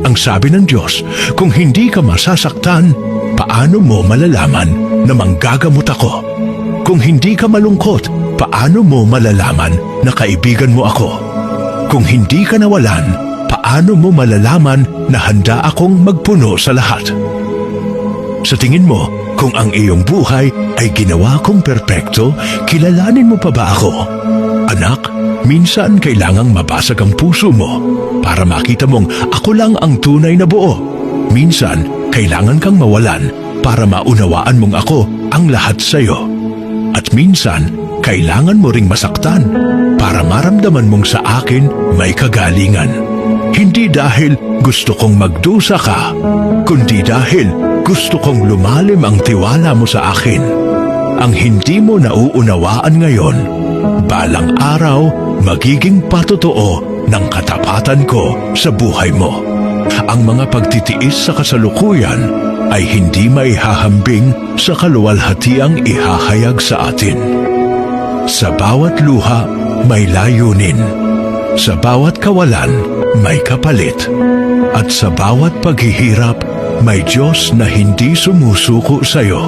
Ang sabi ng Diyos, kung hindi ka masasaktan, paano mo malalaman na manggagamot ako? Kung hindi ka malungkot, paano mo malalaman na kaibigan mo ako? Kung hindi ka nawalan, paano mo malalaman na handa akong magpuno sa lahat? Sa tingin mo, kung ang iyong buhay ay ginawa kong perpekto, kilalanin mo pa ba ako? Anak, minsan kailangang mabasag ang puso mo para makita mong ako lang ang tunay na buo. Minsan, kailangan kang mawalan para maunawaan mong ako ang lahat sa iyo. At minsan, kailangan mo ring masaktan para maramdaman mong sa akin may kagalingan. Hindi dahil gusto kong magdusa ka, kundi dahil gusto kong lumalim ang tiwala mo sa akin. Ang hindi mo nauunawaan ngayon, balang araw magiging patotoo ng katapatan ko sa buhay mo. Ang mga pagtitiis sa kasalukuyan ay hindi maihahambing sa kaluwalhatiang ihahayag sa atin. Sa bawat luha may layunin, sa bawat kawalan may kapalit, at sa bawat paghihirap may Diyos na hindi sumusuko sa iyo.